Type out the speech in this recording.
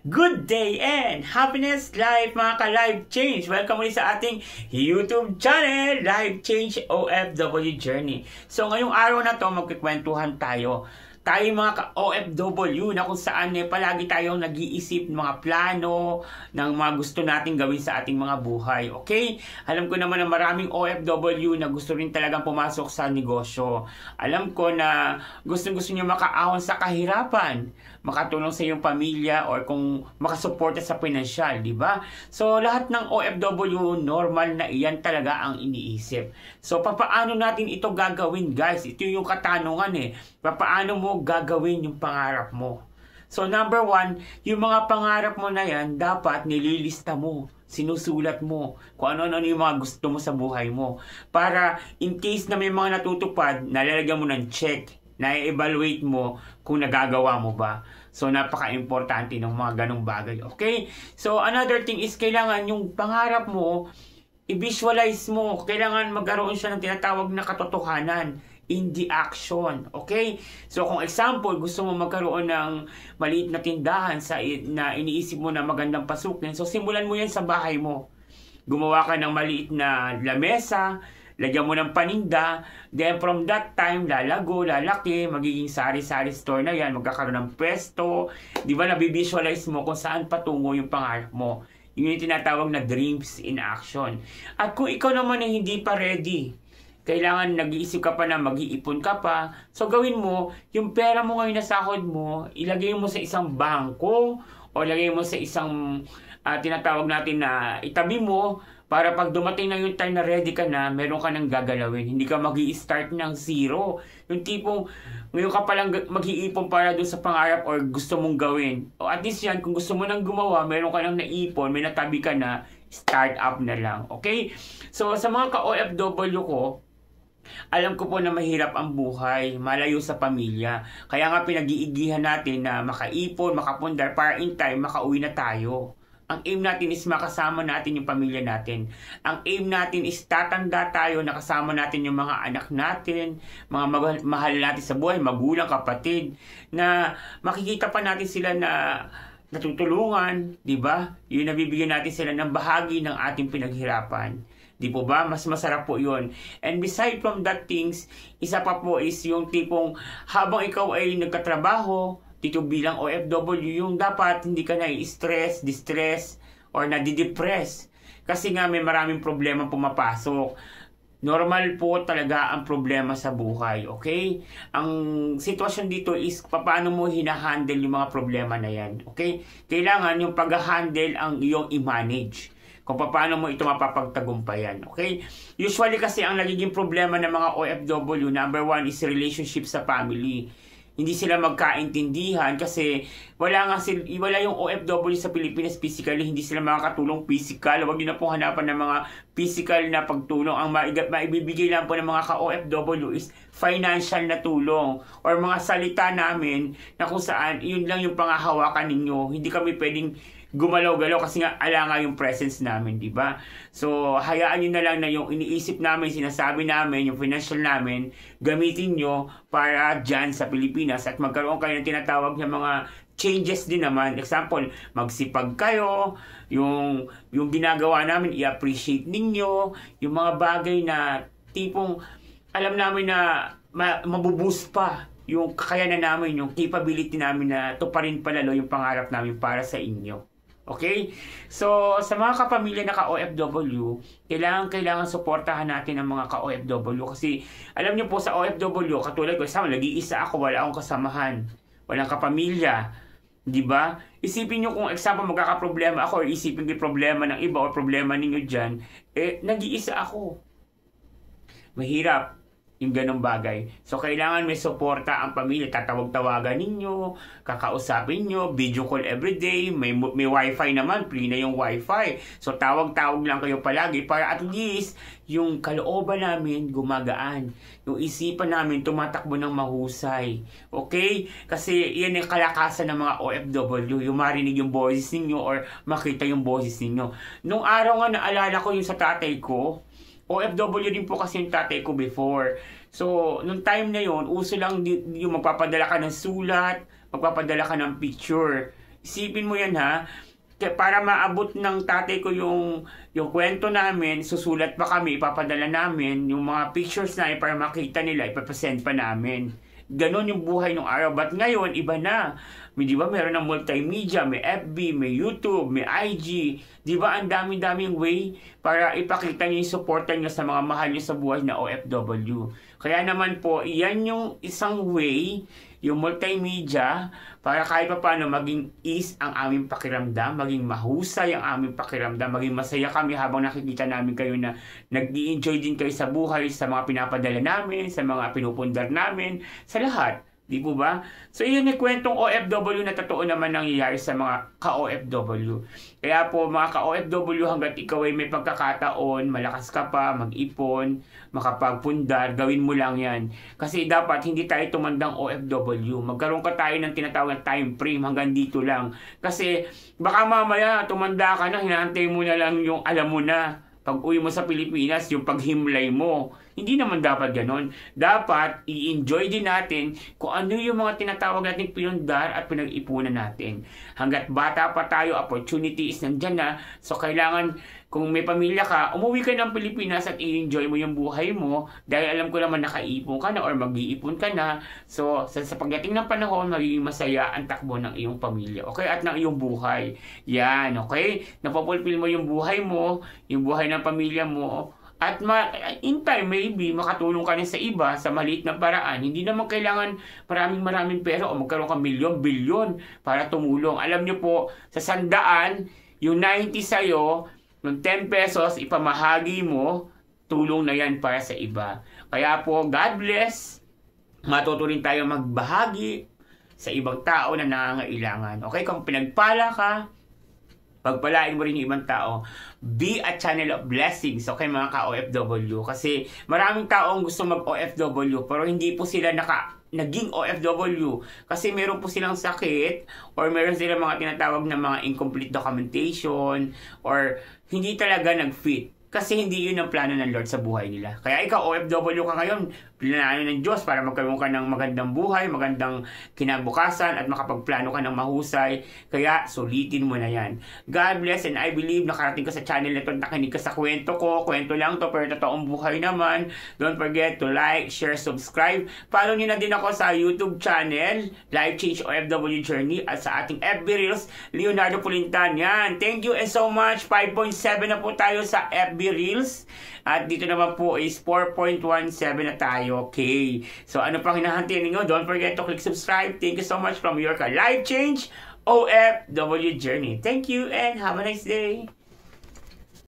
Good day and happiness life mga ka-Life Change! Welcome ulit sa ating YouTube channel, Life Change OFW Journey. So ngayong araw na to magkikwentuhan tayo. Tayo mga ka-OFW na kung saan palagi tayong nag-iisip ng mga plano ng mga gusto nating gawin sa ating mga buhay. Okay? Alam ko naman na maraming OFW na gusto rin talagang pumasok sa negosyo. Alam ko na gustong-gusto nyo makaahon sa kahirapan, makatulong sa iyong pamilya or kung makasuporta sa pinansyal, di ba? So lahat ng OFW normal na iyan talaga ang iniisip. So papaano natin ito gagawin, guys? Ito yung katanungan Papaano mo gagawin yung pangarap mo? So number one, yung mga pangarap mo na yan, dapat nililista mo, sinusulat mo kung ano-ano yung mga gusto mo sa buhay mo. Para in case na may mga natutupad, nalalagyan mo ng check, na-evaluate mo kung nagagawa mo ba. So napaka-importante ng mga ganong bagay. Okay? So another thing is kailangan yung pangarap mo, i-visualize mo. Kailangan magkaroon siya ng tinatawag na katotohanan in the action. Okay? So kung example, gusto mo magkaroon ng maliit na tindahan na iniisip mo na magandang pasukin, so simulan mo yan sa bahay mo. Gumawa ka ng maliit na lamesa, lagyan mo ng paninda, then from that time, lalago, lalaki, magiging sari-sari store na yan, magkakaroon ng pwesto, di ba, nabivisualize mo kung saan patungo yung pangarap mo. Yun yung tinatawag na dreams in action. At kung ikaw naman ay hindi pa ready, kailangan nag-iisip ka pa na mag-iipon ka pa, so gawin mo, yung pera mo ngayon na sahod mo, ilagay mo sa isang bangko, o ilagay mo sa isang tinatawag natin na itabi mo, para pag dumating na yung time na ready ka na, meron ka nang gagalawin. Hindi ka mag-i-start ng zero. Yung tipong, ngayon ka palang mag-iipon para doon sa pangarap or gusto mong gawin. O at least yan, kung gusto mo nang gumawa, meron ka nang naipon, may natabi ka na, start up na lang. Okay? So, sa mga ka-OFW ko, alam ko po na mahirap ang buhay, malayo sa pamilya. Kaya nga pinag-iigihan natin na makaipon, makapundar, para in time, makauwi na tayo. Ang aim natin is makasama natin yung pamilya natin. Ang aim natin is tatanda tayo, nakasama natin yung mga anak natin, mga mahal natin sa buhay, magulang, kapatid, na makikita pa natin sila na natutulungan, di ba? Yung nabibigyan natin sila ng bahagi ng ating pinaghirapan. Di po ba? Mas masarap po yun. And beside from that things, isa pa po is yung tipong habang ikaw ay nagkatrabaho, dito bilang OFW, yung dapat hindi ka na-stress, distress, or nadidepress. Kasi nga may maraming problema pumapasok. Normal po talaga ang problema sa buhay, okay? Ang sitwasyon dito is paano mo hinahandle yung mga problema na yan, okay? Kailangan yung pag-handle ang iyong i-manage. Kung paano mo ito mapapagtagumpayan, okay? Usually kasi ang nagiging problema ng mga OFW, number one is relationship sa family. Hindi sila magkaintindihan kasi wala yung OFW sa Pilipinas physically, hindi sila makakatulong physical. Huwag nyo na pong hanapan ng mga physical na pagtulong. Ang maibibigay lang po ng mga ka-OFW is financial na tulong or mga salita namin na kung saan yun lang yung pangahawakan ninyo. Hindi kami pwedeng gumalaw-galaw kasi nga alangan yung presence namin, di ba? So, hayaan nyo na lang na yung iniisip namin, sinasabi namin, yung financial namin, gamitin nyo para dyan sa Pilipinas at magkaroon kayo ng tinatawag na mga changes din naman. Example, magsipag kayo, yung ginagawa namin, i-appreciate ninyo, yung mga bagay na tipong alam namin na mabuboost pa yung kakayanan namin, yung capability namin na tuparin palalo yung pangarap namin para sa inyo. Okay? So, sa mga kapamilya na ka-OFW, kailangan suportahan natin ang mga ka-OFW kasi alam niyo po sa OFW, katulad ko, nag-iisa ako, wala akong kasamahan, walang kapamilya, di ba? Isipin niyo kung example magkakaproblema ako or isipin ko problema ng iba o problema ninyo dyan, nag-iisa ako. Mahirap yung ganong bagay. So, kailangan may suporta ang pamilya. Tatawag-tawagan ninyo, kakausapin nyo, video call everyday, may wifi naman, free na yung wifi. So, tawag-tawag lang kayo palagi para at least yung kalooban namin gumagaan. Yung isipan namin tumatakbo ng mahusay. Okay? Kasi yan yung kalakasan ng mga OFW, yung marinig yung boses ninyo or makita yung boses ninyo. Nung araw nga naalala ko yung sa tatay ko, OFW din po kasi yung tatay ko before. So, nung time na yon, uso lang yung magpapadala ka ng sulat, magpapadala ka ng picture. Isipin mo yan ha. Para maabot ng tatay ko yung kwento namin, susulat pa kami, ipapadala namin, yung mga pictures na para makita nila, ipapasend pa namin. Ganon yung buhay ng araw. But ngayon, iba na. Di ba, meron ng multimedia, may FB, may YouTube, may IG. Di ba, ang dami-daming way para ipakita niyo yung supportan niyo sa mga mahal niyo sa buhay na OFW. Kaya naman po, iyan yung isang way, yung multimedia, para kahit pa paano maging ease ang aming pakiramdam, maging mahusay ang aming pakiramdam, maging masaya kami habang nakikita namin kayo na nag-i-enjoy din kayo sa buhay, sa mga pinapadala namin, sa mga pinupundar namin, sa lahat. Di po ba? So, yun yung kwentong OFW na totoo naman nangyayari sa mga ka-OFW. Kaya po, mga ka-OFW, hanggat ikaw ay may pagkakataon, malakas ka pa, mag-ipon, makapagpundar, gawin mo lang yan. Kasi dapat hindi tayo tumandang OFW. Magkaroon ka tayo ng tinatawag na time frame, hanggang dito lang. Kasi baka mamaya tumanda ka na, hinahantay mo na lang yung alam mo na. Pag uwi mo sa Pilipinas, yung paghimlay mo. Hindi naman dapat ganon. Dapat i-enjoy din natin kung ano yung mga tinatawag nating pinundar at pinag-ipunan natin. Hanggat bata pa tayo, opportunities nandyan na. So kailangan, kung may pamilya ka, umuwi ka ng Pilipinas at i-enjoy mo yung buhay mo dahil alam ko naman nakaipon ka na or mag-iipon ka na. So sa pagdating ng panahon, magiging masaya ang takbo ng iyong pamilya. Okay? At ng iyong buhay. Yan. Okay? Napapulpil mo yung buhay mo, yung buhay ng pamilya mo. At in time, maybe, makatulong ka rin sa iba sa maliit na paraan. Hindi naman kailangan maraming pera o magkaroon ka milyon-bilyon para tumulong. Alam nyo po, sa 100, yung 90 sa'yo, ng 10 pesos, ipamahagi mo, tulong na yan para sa iba. Kaya po, God bless. Matuto rin tayo magbahagi sa ibang tao na nangangailangan. Okay, kung pinagpala ka, pagpalain mo rin yung ibang tao. Be a channel of blessings, okay mga ka-OFW. Kasi maraming taong gusto mag-OFW pero hindi po sila naging OFW. Kasi meron po silang sakit or meron silang mga tinatawag na mga incomplete documentation or hindi talaga nag-fit. Kasi hindi yun ang plano ng Lord sa buhay nila. Kaya ikaw, OFW ka ngayon, plano ng Diyos para magkaroon ka ng magandang buhay, magandang kinabukasan, at makapagplano ka ng mahusay. Kaya, sulitin mo na yan. God bless, and I believe nakarating ka sa channel na ito, nakinig ka sa kwento ko. Kwento lang to, pero totoong buhay naman. Don't forget to like, share, subscribe. Follow nyo na din ako sa YouTube channel, Life Change OFW Journey, at sa ating FB Reels, Leonardo Pulintan. Yan. Thank you and so much. 5.7 na po tayo sa FB Reels. At dito naman po is 4.17 na tayo. Okay. So ano pang hinahantay ninyo? Don't forget to click subscribe. Thank you so much from your Life Change OFW Journey. Thank you and have a nice day.